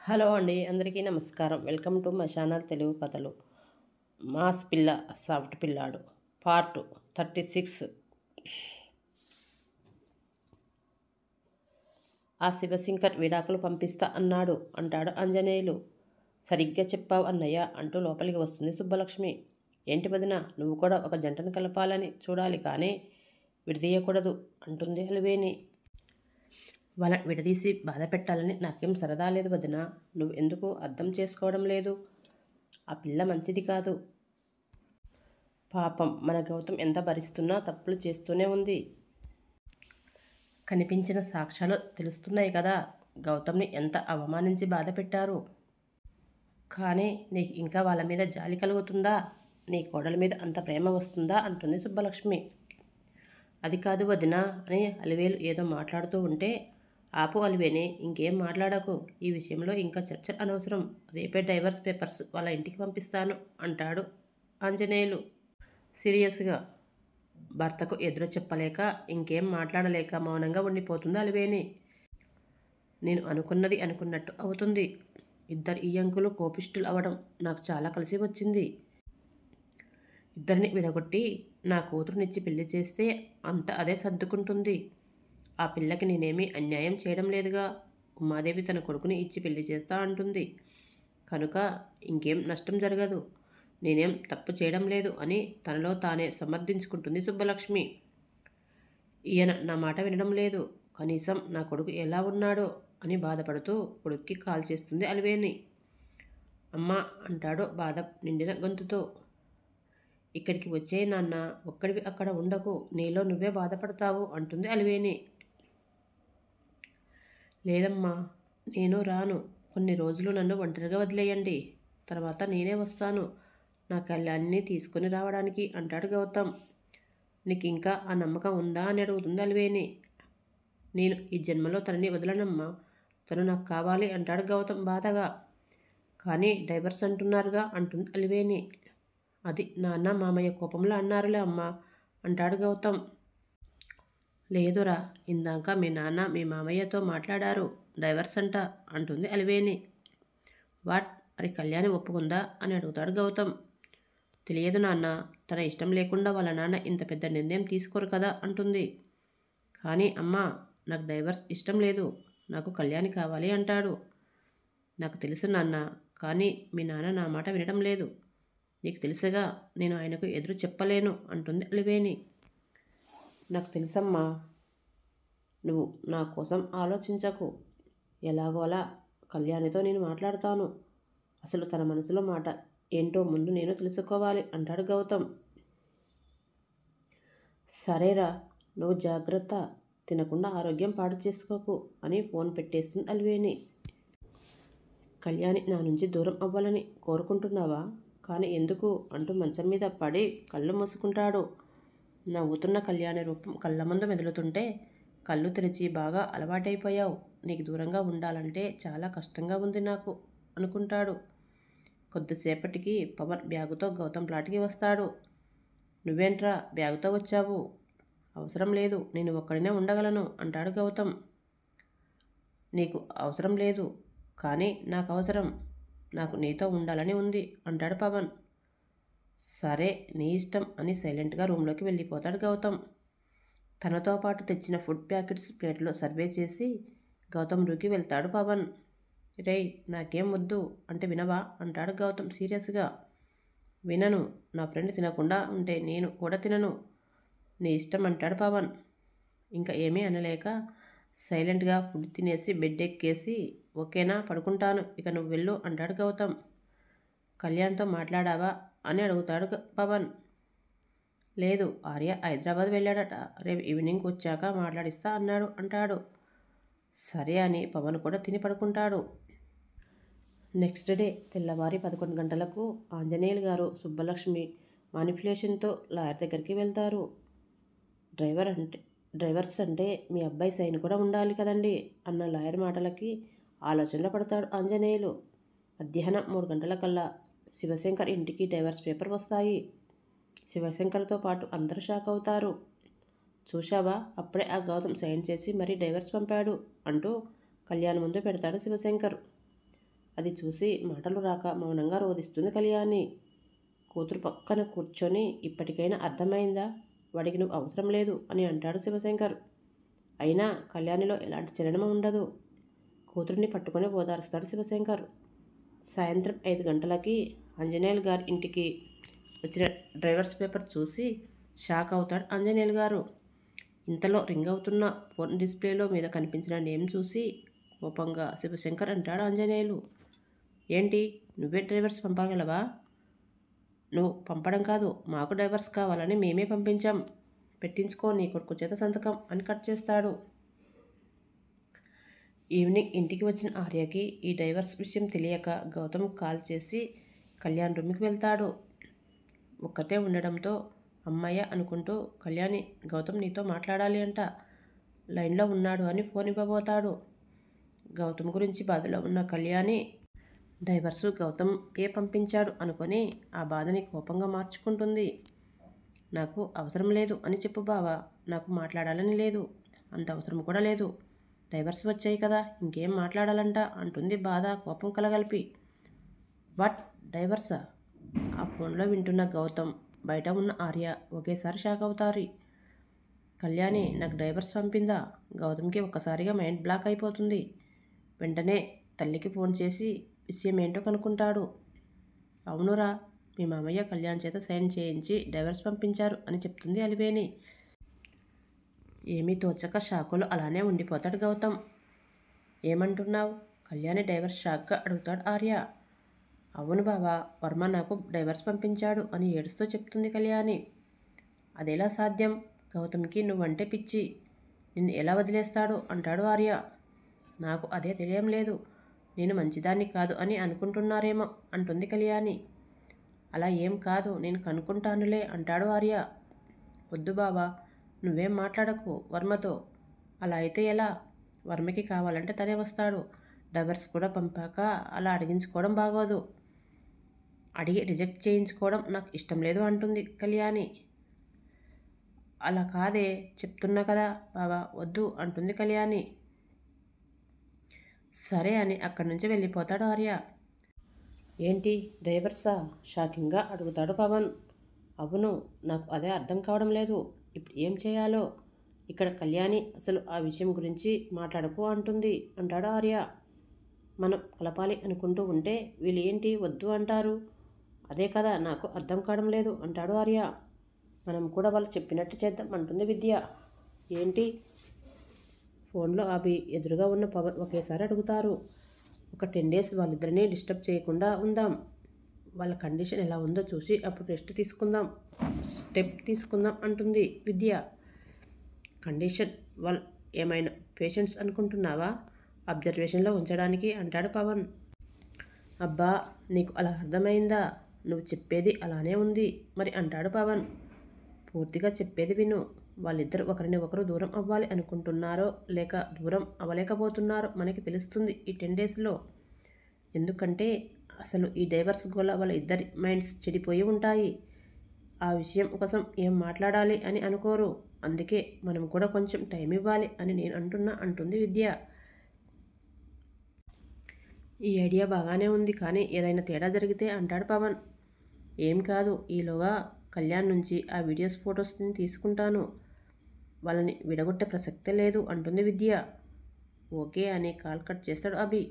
Hello అండి, అందరికీ నమస్కారం. Welcome to my channel Telugu కథలు. మాస్ పిల్ల సాఫ్ట్ పిల్లాడు పార్ట్ 36. ఆ శివశంకర్ విడాకులు పంపిస్తా అన్నాడు అంటాడు ఆంజనేయులు. సరిగ్గా చెప్పావు అన్నయ్య అంటూ లోపలికి వస్తుంది సుబ్బలక్ష్మి. ఏంటి వదిన, నువ్వు కూడా ఒక జంటను కలపాలని చూడాలి కానీ విడదీయకూడదు అంటుంది అలివేణి. వాళ్ళని విడదీసి బాధ పెట్టాలని నాకేం సరదా లేదు వదిన. నువ్వు ఎందుకు అర్థం చేసుకోవడం లేదు? ఆ పిల్ల మంచిది కాదు. పాపం మన గౌతమ్ ఎంత భరిస్తున్నా తప్పులు చేస్తూనే ఉంది. కనిపించిన సాక్ష్యాలు తెలుస్తున్నాయి కదా, గౌతమ్ని ఎంత అవమానించి బాధ పెట్టారు. కానీ నీకు ఇంకా వాళ్ళ మీద జాలి కలుగుతుందా? నీ కోడల మీద అంత ప్రేమ వస్తుందా అంటుంది సుబ్బలక్ష్మి. అది కాదు వదిన అని అలివేలు ఏదో మాట్లాడుతూ ఉంటే, ఆపు అలివేని, ఇంకేం మాట్లాడకు. ఈ విషయంలో ఇంకా చర్చ అనవసరం. రేపే డైవర్స్ పేపర్స్ వాళ్ళ ఇంటికి పంపిస్తాను అంటాడు ఆంజనేయులు సీరియస్గా. భర్తకు ఎదురు చెప్పలేక ఇంకేం మాట్లాడలేక మౌనంగా ఉండిపోతుంది అలివేని. నేను అనుకున్నది అనుకున్నట్టు అవుతుంది. ఇద్దరు ఇయ్యంకులు కోపిష్ఠులు అవడం నాకు చాలా కలిసి వచ్చింది. ఇద్దరిని విడగొట్టి నా కూతురునిచ్చి పెళ్లి చేస్తే అంత అదే సర్దుకుంటుంది. ఆ పిల్లకి నేనేమీ అన్యాయం చేయడం లేదుగా. ఉమాదేవి తన కొడుకుని ఇచ్చి పెళ్లి చేస్తా అంటుంది కనుక ఇంకేం నష్టం జరగదు. నేనేం తప్పు చేయడం లేదు అని తనలో తానే సమర్థించుకుంటుంది సుబ్బలక్ష్మి. ఈయన నా మాట వినడం లేదు, కనీసం నా కొడుకు ఎలా ఉన్నాడో అని బాధపడుతూ కొడుక్కి కాల్ చేస్తుంది అలివేణి. అమ్మా అంటాడు బాధ నిండిన గొంతుతో. ఇక్కడికి వచ్చే నాన్న, ఒక్కడివి అక్కడ ఉండకు, నీలో నువ్వే బాధపడతావు అంటుంది అలివేణి. లేదమ్మా, నేను రాను. కొన్ని రోజులు నన్ను ఒంటరిగా వదిలేయండి, తర్వాత నేనే వస్తాను నా కళ్యాణ్ని తీసుకుని రావడానికి అంటాడు గౌతమ్. నీకు ఇంకా ఆ నమ్మకం ఉందా అని అడుగుతుంది అలివేణి. నేను ఈ జన్మలో తనని వదలనమ్మా, తను నాకు కావాలి అంటాడు గౌతమ్ బాధగా. కానీ డైవర్స్ అంటున్నారుగా అంటుంది అలివేణి. అది నాన్న మామయ్య కోపంలో అన్నారులే అమ్మా అంటాడు గౌతమ్. లేదురా, ఇందాక మీ నాన్న మీ మామయ్యతో మాట్లాడారు, డైవర్స్ అంట అంటుంది అలివేణి. వాట్, మరి కళ్యాణి ఒప్పుకుందా అని అడుగుతాడు గౌతమ్. తెలియదు నాన్న, తన ఇష్టం లేకుండా వాళ్ళ నాన్న ఇంత పెద్ద నిర్ణయం తీసుకోరు కదా అంటుంది. కానీ అమ్మా, నాకు డైవర్స్ ఇష్టం లేదు, నాకు కళ్యాణి కావాలి అంటాడు. నాకు తెలుసు నాన్న, కానీ మీ నాన్న నా మాట వినడం లేదు. నీకు తెలుసుగా, నేను ఆయనకు ఎదురు చెప్పలేను అంటుంది అలివేణి. నాకు తెలుసమ్మా, నువ్వు నా కోసం ఆలోచించకు. ఎలాగోలా కళ్యాణితో నేను మాట్లాడతాను. అసలు తన మనసులో మాట ఏంటో ముందు నేను తెలుసుకోవాలి అంటాడు గౌతమ్. సరేరా, నువ్వు జాగ్రత్త, తినకుండా ఆరోగ్యం పాడు చేసుకోకు అని ఫోన్ పెట్టేస్తుంది అలివేణి. కళ్యాణి నా నుంచి దూరం అవ్వాలని కోరుకుంటున్నావా? కానీ ఎందుకు అంటూ మంచం మీద పడి కళ్ళు మూసుకుంటాడు. నవ్వుతున్న కళ్యాణి రూపం కళ్ళ ముందు మెదులుతుంటే, కళ్ళు తెరిచి బాగా అలవాటైపోయావు, నీకు దూరంగా ఉండాలంటే చాలా కష్టంగా ఉంది నాకు అనుకుంటాడు. కొద్దిసేపటికి పవన్ బ్యాగుతో గౌతమ్ ప్లాట్కి వస్తాడు. నువ్వేంట్రా బ్యాగుతో వచ్చావు? అవసరం లేదు, నేను ఒక్కడినే ఉండగలను అంటాడు గౌతమ్. నీకు అవసరం లేదు, కానీ నాకు అవసరం. నాకు నీతో ఉండాలని ఉంది అంటాడు పవన్. సరే, నీ ఇష్టం అని సైలెంట్గా రూమ్లోకి వెళ్ళిపోతాడు గౌతమ్. తనతో పాటు తెచ్చిన ఫుడ్ ప్యాకెట్స్ ప్లేట్లో సర్వే చేసి గౌతమ్ రూమ్కి వెళ్తాడు పవన్. రేయ్, నాకేం వద్దు అంటే వినవా అంటాడు గౌతమ్ సీరియస్గా. వినను, నా ఫ్రెండ్ తినకుండా ఉంటే నేను కూడా తినను, నీ ఇష్టం అంటాడు పవన్. ఇంకా ఏమీ అనలేక సైలెంట్గా ఫుడ్ తినేసి బెడ్ ఎక్కేసి, ఓకేనా, పడుకుంటాను, ఇక నువ్వు వెళ్ళు అంటాడు గౌతమ్. కళ్యాణ్తో మాట్లాడావా అని అడుగుతాడు పవన్. లేదు, ఆర్య హైదరాబాద్ వెళ్ళాడట, రేపు ఈవినింగ్ వచ్చాక మాట్లాడిస్తా అన్నాడు అంటాడు. సరే అని పవన్ కూడా తిని పడుకుంటాడు. నెక్స్ట్ డే తెల్లవారి 11 గంటలకు ఆంజనేయులు గారు సుబ్బలక్ష్మి మానిపులేషన్తో లాయర్ దగ్గరికి వెళ్తారు. డ్రైవర్స్ అంటే మీ అబ్బాయి సైన్ కూడా ఉండాలి కదండి అన్న లాయర్ మాటలకి ఆలోచనలో పడతాడు ఆంజనేయులు. మధ్యాహ్నం 3 గంటలకల్లా శివశంకర్ ఇంటికి డైవర్స్ పేపర్ వస్తాయి. శివశంకర్తో పాటు అందరూ షాక్ అవుతారు. చూశావా, అప్పుడే ఆ గౌతమ్ సైన్ చేసి మరీ డైవర్స్ పంపాడు అంటూ కళ్యాణ్ ముందు పెడతాడు శివశంకర్. అది చూసి మాటలు రాక మౌనంగా రోదిస్తుంది కళ్యాణి. కూతురు పక్కన కూర్చొని ఇప్పటికైనా అర్థమైందా? వాడికి నువ్వు అవసరం లేదు అని అంటాడు శివశంకర్. అయినా కళ్యాణిలో ఎలాంటి చలనం ఉండదు. కూతురిని పట్టుకొని ఓదారుస్తాడు శివశంకర్. సాయంత్రం 5 గంటలకి ఆంజనేయులు గారి ఇంటికి వచ్చిన డ్రైవర్స్ పేపర్ చూసి షాక్ అవుతాడు ఆంజనేయులు గారు. ఇంతలో రింగ్ అవుతున్న ఫోన్ డిస్ప్లేలో మీద కనిపించిన నేమ్ చూసి కోపంగా శివశంకర్ అంటాడు ఆంజనేయులు. ఏంటి, నువ్వే డ్రైవర్స్ పంపగలవా? నువ్వు పంపడం కాదు, మాకు డ్రైవర్స్ కావాలని మేమే పంపించాం. పెట్టించుకో నీ కొడుకు చేత సంతకం అని కట్ చేస్తాడు. ఈవినింగ్ ఇంటికి వచ్చిన ఆర్యకి ఈ డ్రైవర్స్ విషయం తెలియక గౌతమ్ కాల్ చేసి కళ్యాణ్ రూమ్కి వెళ్తాడు. ఒక్కతే ఉండడంతో అమ్మయ్య అనుకుంటూ కళ్యాణి, గౌతమ్ నీతో మాట్లాడాలి అంట, లైన్లో ఉన్నాడు అని ఫోన్ ఇవ్వబోతాడు. గౌతమ్ గురించి బాధలో ఉన్న కళ్యాణి డ్రైవర్సు గౌతమ్ పంపించాడు అనుకొని ఆ బాధని కోపంగా మార్చుకుంటుంది. నాకు అవసరం లేదు అని చెప్పు బావా, నాకు మాట్లాడాలని లేదు, అంత అవసరం కూడా లేదు. డ్రైవర్స్ వచ్చాయి కదా, ఇంకేం మాట్లాడాలంట అంటుంది బాధ కోపం కలగలిపి. వాట్, డ్రైవర్సా? ఆ ఫోన్లో వింటున్న గౌతమ్, బయట ఉన్న ఆర్య ఒకేసారి షాక్ అవుతారు. కళ్యాణి నాకు డ్రైవర్స్ పంపిందా? గౌతమ్కి ఒక్కసారిగా మైండ్ బ్లాక్ అయిపోతుంది. వెంటనే తల్లికి ఫోన్ చేసి విషయం ఏంటో కనుక్కుంటాడు. అవునురా, మీ మామయ్య కళ్యాణ్ చేత సైన్ చేయించి డ్రైవర్స్ పంపించారు అని చెప్తుంది అలివేణి. ఏమీ తోచక షాకులో అలానే ఉండిపోతాడు గౌతమ్. ఏమంటున్నావు? కళ్యాణి డ్రైవర్స్ షాక్గా అడుగుతాడు ఆర్య. అవును బావా, వర్మ నాకు డ్రైవర్స్ పంపించాడు అని ఏడుస్తూ చెప్తుంది కళ్యాణి. అదెలా సాధ్యం? గౌతమ్కి నువ్వంటే పిచ్చి, నిన్ను ఎలా వదిలేస్తాడు అంటాడు ఆర్య. నాకు అదే తెలియడం లేదు, నేను మంచిదాన్ని కాదు అని అనుకుంటున్నారేమో అంటుంది కళ్యాణి. అలా ఏం కాదు, నేను కనుక్కుంటానులే అంటాడు ఆర్య. వద్దు బావా, నువ్వేం మాట్లాడకు వర్మతో. అలా అయితే ఎలా? వర్మకి కావాలంటే తనే వస్తాడు. డ్రైవర్స్ కూడా పంపాక అలా అడిగించుకోవడం బాగోదు. అడిగి రిజెక్ట్ చేయించుకోవడం నాకు ఇష్టం లేదు అంటుంది కళ్యాణి. అలా కాదే, చెప్తున్నా కదా బావా, వద్దు అంటుంది కళ్యాణి. సరే అని అక్కడి నుంచి వెళ్ళిపోతాడు ఆర్య. ఏంటి, డ్రైవర్సా? షాకింగ్గా అడుగుతాడు పవన్. అవును, నాకు అదే అర్థం కావడం లేదు. ఇప్పుడు ఏం చేయాలో. ఇక్కడ కళ్యాణి అసలు ఆ విషయం గురించి మాట్లాడకు అంటుంది అంటాడు ఆర్య. మనం కలపాలి అనుకుంటూ ఉంటే వీళ్ళు ఏంటి వద్దు అంటారు? అదే కదా నాకు అర్థం కావడం లేదు అంటాడు ఆర్య. మనం కూడా వాళ్ళు చెప్పినట్టు చేద్దాం అంటుంది విద్య. ఏంటి? ఫోన్లో అభి, ఎదురుగా ఉన్న పవన్ ఒకేసారి అడుగుతారు. ఒక 10 days వాళ్ళిద్దరినీ డిస్టర్బ్ చేయకుండా ఉందాం. వాళ్ళ కండిషన్ ఎలా ఉందో చూసి అప్పుడు రెస్ట్ తీసుకుందాం, స్టెప్ తీసుకుందాం అంటుంది విద్య. కండిషన్ వాళ్ళు ఏమైనా పేషెంట్స్ అనుకుంటున్నావా? అబ్జర్వేషన్లో ఉంచడానికి అంటాడు పవన్. అబ్బా, నీకు అలా అర్థమైందా? నువ్వు చెప్పేది అలానే ఉంది మరి అంటాడు పవన్. పూర్తిగా చెప్పేది విను. వాళ్ళిద్దరు ఒకరిని ఒకరు దూరం అవ్వాలి అనుకుంటున్నారో లేక దూరం అవ్వలేకపోతున్నారో మనకి తెలుస్తుంది ఈ 10 daysలో. ఎందుకంటే అసలు ఈ డైవర్స్ గోల వాళ్ళ ఇద్దరి మైండ్స్ చెడిపోయి ఉంటాయి. ఆ విషయం కోసం ఏం మాట్లాడాలి అని అనుకోరు. అందుకే మనం కూడా కొంచెం టైం ఇవ్వాలి అని నేను అంటున్నా అంటుంది విద్య. ఈ ఐడియా బాగానే ఉంది, కానీ ఏదైనా తేడా జరిగితే అంటాడు పవన్. ఏం కాదు, ఈలోగా కళ్యాణ్ నుంచి ఆ వీడియోస్ ఫొటోస్ని తీసుకుంటాను. వాళ్ళని విడగొట్టే ప్రసక్తే లేదు అంటుంది విద్య. ఓకే అని కాల్ కట్ చేస్తాడు అభి.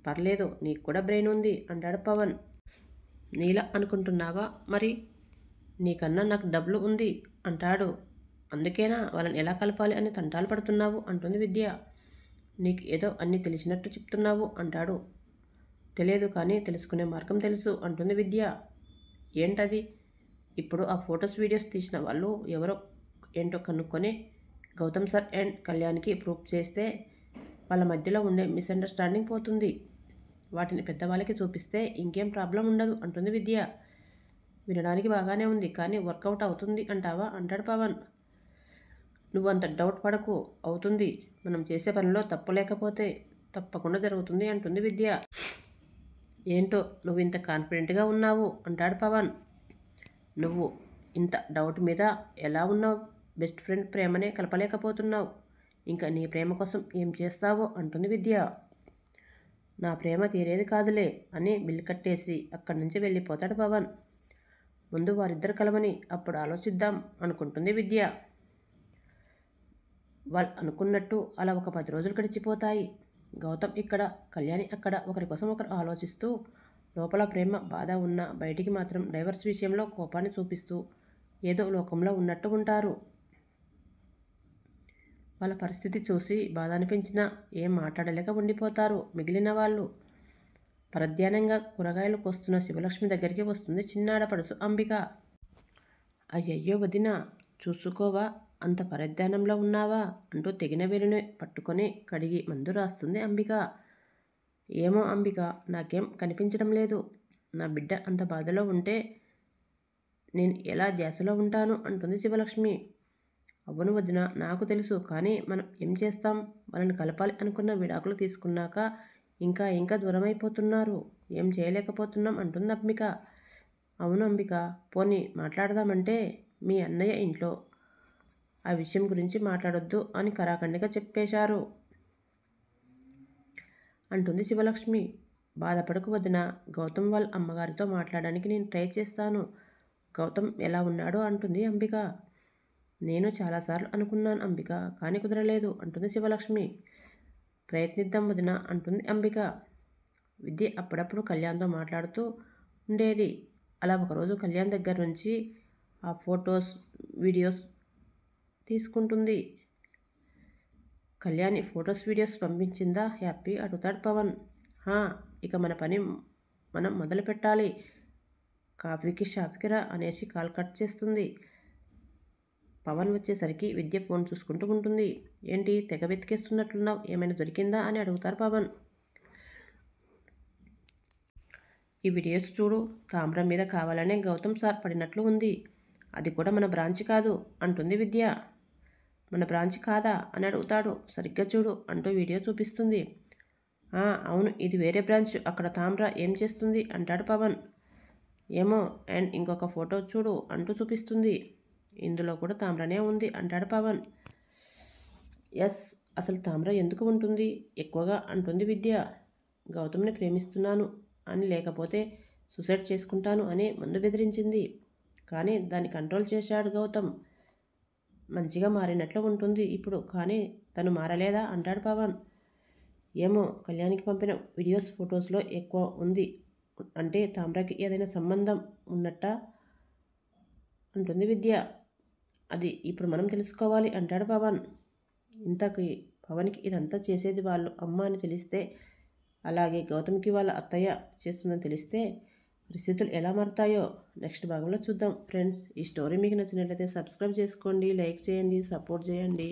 పర్లేదు, నీకు కూడా బ్రెయిన్ ఉంది అంటాడు పవన్. నీలా అనుకుంటున్నావా? మరి నీకన్నా నాకు డబ్బులు ఉంది అంటాడు. అందుకేనా వాళ్ళని ఎలా కలపాలి అని తంటాలు పడుతున్నావు అంటుంది విద్య. నీకు ఏదో అన్నీ తెలిసినట్టు చెప్తున్నావు అంటాడు. తెలియదు కానీ తెలుసుకునే మార్గం తెలుసు అంటుంది విద్య. ఏంటది? ఇప్పుడు ఆ ఫొటోస్ వీడియోస్ తీసిన వాళ్ళు ఎవరో ఏంటో కనుక్కొని గౌతమ్ సార్ అండ్ కళ్యాణ్కి ప్రూఫ్ చేస్తే వాళ్ళ మధ్యలో ఉండే మిస్అండర్స్టాండింగ్ పోతుంది. వాటిని పెద్దవాళ్ళకి చూపిస్తే ఇంకేం ప్రాబ్లం ఉండదు అంటుంది విద్య. వినడానికి బాగానే ఉంది, కానీ వర్కౌట్ అవుతుంది అంటావా అంటాడు పవన్. నువ్వు అంత డౌట్ పడకు, అవుతుంది. మనం చేసే పనిలో తప్పు లేకపోతే తప్పకుండా జరుగుతుంది అంటుంది విద్య. ఏంటో నువ్వు ఇంత కాన్ఫిడెంట్గా ఉన్నావు అంటాడు పవన్. నువ్వు ఇంత డౌట్ మీద ఎలా ఉన్నావు? బెస్ట్ ఫ్రెండ్ ప్రేమనే కలపలేకపోతున్నావు, ఇంకా నీ ప్రేమ కోసం ఏం చేస్తావో అంటుంది విద్య. నా ప్రేమ తీరేది కాదులే అని బిల్లు కట్టేసి అక్కడి నుంచి వెళ్ళిపోతాడు పవన్. ముందు వారిద్దరు కలవని, అప్పుడు ఆలోచిద్దాం అనుకుంటుంది విద్య. వాళ్ళు అనుకున్నట్టు అలా ఒక 10 రోజులు గడిచిపోతాయి. గౌతమ్ ఇక్కడ, కళ్యాణి అక్కడ ఒకరి కోసం ఒకరు ఆలోచిస్తూ, లోపల ప్రేమ బాధ ఉన్నా బయటికి మాత్రం డైవర్స్ విషయంలో కోపాన్ని చూపిస్తూ ఏదో లోకంలో ఉన్నట్టు ఉంటారు. వాళ్ళ పరిస్థితి చూసి బాధ అనిపించినా ఏం మాట్లాడలేక ఉండిపోతారు మిగిలిన వాళ్ళు. పరధ్యానంగా కూరగాయలు కోస్తున్న శివలక్ష్మి దగ్గరికి వస్తుంది చిన్నాడపడుసు అంబిక. అయ్యయ్యో వదినా, చూసుకోవా, అంత పరధ్యానంలో ఉన్నావా అంటూ తెగిన వేలుని పట్టుకొని కడిగి మందు రాస్తుంది అంబిక. ఏమో అంబిక, నాకేం కనిపించడం లేదు. నా బిడ్డ అంత బాధలో ఉంటే నేను ఎలా ధ్యాసలో ఉంటాను అంటుంది శివలక్ష్మి. అవును వదిన, నాకు తెలుసు, కానీ మనం ఏం చేస్తాం? వాళ్ళని కలపాలి అనుకున్న విడాకులు తీసుకున్నాక ఇంకా ఇంకా దూరమైపోతున్నారు. ఏం చేయలేకపోతున్నాం అంటుంది అంబిక. అవును అంబిక, పోనీ మాట్లాడదామంటే మీ అన్నయ్య ఇంట్లో ఆ విషయం గురించి మాట్లాడొద్దు అని కరాఖండిగా చెప్పేశారు అంటుంది శివలక్ష్మి. బాధపడకు వదిన, గౌతమ్ వాళ్ళ అమ్మగారితో మాట్లాడడానికి నేను ట్రై చేస్తాను. గౌతమ్ ఎలా ఉన్నాడో అంటుంది అంబిక. నేను చాలాసార్లు అనుకున్నాను అంబిక, కానీ కుదరలేదు అంటుంది శివలక్ష్మి. ప్రయత్నిద్దాం వదిన అంటుంది అంబిక. విద్య అప్పుడప్పుడు కళ్యాణ్తో మాట్లాడుతూ ఉండేది. అలా ఒకరోజు కళ్యాణ్ దగ్గర నుంచి ఆ ఫొటోస్, వీడియోస్ తీసుకుంటుంది. కళ్యాణి ఫొటోస్, వీడియోస్ పంపించిందా హ్యాపీ అడుగుతాడు పవన్. ఇక మన పని మనం మొదలు పెట్టాలి. కాఫీకి షాప్కి రా అనేసి కాల్ కట్ చేస్తుంది. పవన్ వచ్చేసరికి విద్య ఫోన్ చూసుకుంటూ ఉంటుంది. ఏంటి తెగ వెతికేస్తున్నట్లున్నావు, ఏమైనా దొరికిందా అని అడుగుతారు పవన్. ఈ వీడియోస్ చూడు, తామ్రం మీద కావాలనే గౌతమ్ సార్ పడినట్లు ఉంది. అది కూడా మన బ్రాంచ్ కాదు అంటుంది విద్య. మన బ్రాంచ్ కాదా అని అడుగుతాడు. సరిగ్గా చూడు అంటూ వీడియో చూపిస్తుంది. అవును, ఇది వేరే బ్రాంచ్. అక్కడ తామ్ర ఏం చేస్తుంది అంటాడు పవన్. ఏమో, అండ్ ఇంకొక ఫోటో చూడు అంటూ చూపిస్తుంది. ఇందులో కూడా తామ్రనే ఉంది అంటాడు పవన్. ఎస్, అసలు తామ్ర ఎందుకు ఉంటుంది ఎక్కువగా అంటుంది విద్య. గౌతమ్ని ప్రేమిస్తున్నాను అని, లేకపోతే సూసైడ్ చేసుకుంటాను అని ముందు బెదిరించింది. కానీ దాన్ని కంట్రోల్ చేశాడు గౌతమ్. మంచిగా మారినట్లు ఉంటుంది ఇప్పుడు, కానీ తను మారలేదా అంటాడు పవన్. ఏమో, కళ్యాణికి పంపిన వీడియోస్, ఫొటోస్లో ఎక్కువ ఉంది అంటే తామ్రకి ఏదైనా సంబంధం ఉన్నట్టా అంటుంది విద్య. అది ఇప్పుడు మనం తెలుసుకోవాలి అంటాడు పవన్. ఇంతకీ పవన్కి ఇదంతా చేసేది వాళ్ళు అమ్మ అని తెలిస్తే, అలాగే గౌతమ్కి వాళ్ళ అత్తయ్య చేస్తుందని తెలిస్తే పరిస్థితులు ఎలా మారుతాయో నెక్స్ట్ భాగంలో చూద్దాం. ఫ్రెండ్స్, ఈ స్టోరీ మీకు నచ్చినట్లయితే సబ్స్క్రైబ్ చేసుకోండి, లైక్ చేయండి, సపోర్ట్ చేయండి.